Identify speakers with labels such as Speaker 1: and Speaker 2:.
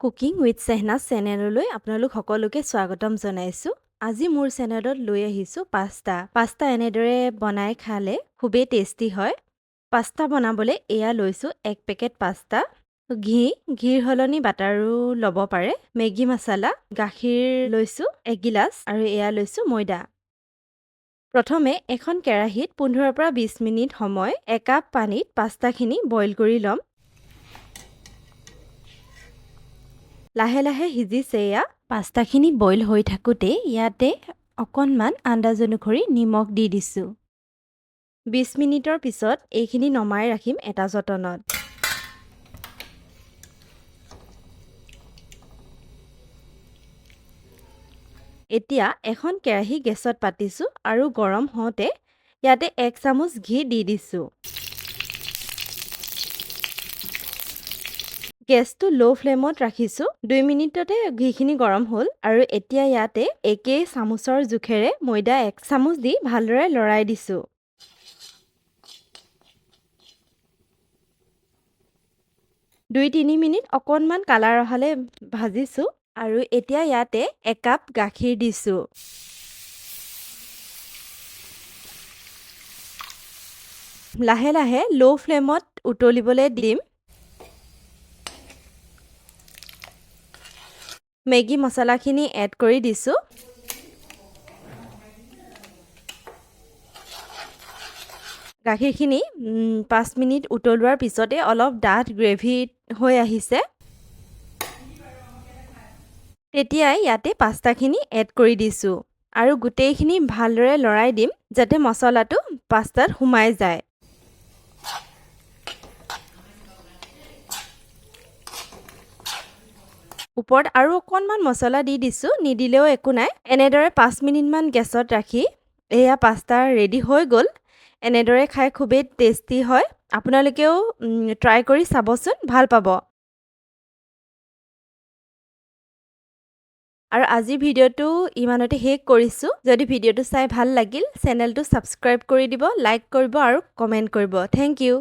Speaker 1: Cooking with Shahnaz চেনেললৈ আপোনালোক সকলোকে স্বাগতম জনাইছোঁ। আজি মোৰ চেনেলত লৈ আহিছোঁ পাস্তা এনেদৰে বনাই খালে খুবেই টেষ্টি হয়। পাস্তা বনাবলৈ এয়া লৈছোঁ 1 পেকেট পাস্তা, ঘিৰ সলনি বাটাৰো ল'ব পাৰে, মেগী মছলা, গাখীৰ লৈছোঁ 1 গিলাচ আৰু এয়া লৈছোঁ ময়দা। প্ৰথমে এখন কেৰাহীত 15 পৰা 20 মিনিট সময় 1 কাপ পানীত পাস্তাখিনি বইল কৰি ল'ম। লাহে লাহে সিজিছে এয়া। পাস্তাখিনি বইল হৈ থাকোঁতে ইয়াতে অকণমান আন্দাজ অনুসৰি নিমখ দি দিছোঁ। 20 মিনিটৰ পিছত এইখিনি নমাই ৰাখিম এটা যতনত। এতিয়া এখন কেৰাহী গেছত পাতিছোঁ আৰু গৰম হওঁতে ইয়াতে 1 চামুচ ঘি দি দিছোঁ। গেছটো ল' ফ্লেমত ৰাখিছোঁ। 2 মিনিটতে ঘিখিনি গৰম হ'ল আৰু এতিয়া ইয়াতে একেই চামুচৰ জোখেৰে ময়দা 1 চামুচ দি ভালদৰে লৰাই দিছোঁ। দুই 3 মিনিট অকণমান কালাৰ অহালে ভাজিছোঁ আৰু এতিয়া ইয়াতে 1 কাপ গাখীৰ দিছোঁ। লাহে লাহে ল' ফ্লেমত উতলিবলৈ দিম। মেগী মছলাখিনি এড কৰি দিছোঁ। গাখীৰখিনি 5 মিনিট উতলোৱাৰ পিছতে অলপ ডাঠ গ্ৰেভি হৈ আহিছে। তেতিয়াই ইয়াতে পাস্তাখিনি এড কৰি দিছোঁ আৰু গোটেইখিনি ভালদৰে লৰাই দিম যাতে মছলাটো পাস্তাত সোমাই যায়। ওপৰত আৰু অকণমান মছলা দি দিছোঁ, নিদিলেও একো নাই। এনেদৰে 5 মিনিটমান গেছত ৰাখি এয়া পাস্তা ৰেডি হৈ গ'ল। এনেদৰে খাই খুবেই টেষ্টি হয়। আপোনালোকেও ট্ৰাই কৰি চাবচোন, ভাল পাব। আৰু আজিৰ ভিডিঅ'টো ইমানতে শেষ কৰিছোঁ। যদি ভিডিঅ'টো চাই ভাল লাগিল, চেনেলটো ছাবস্ক্ৰাইব কৰি দিব, লাইক কৰিব আৰু কমেণ্ট কৰিব। Thank U.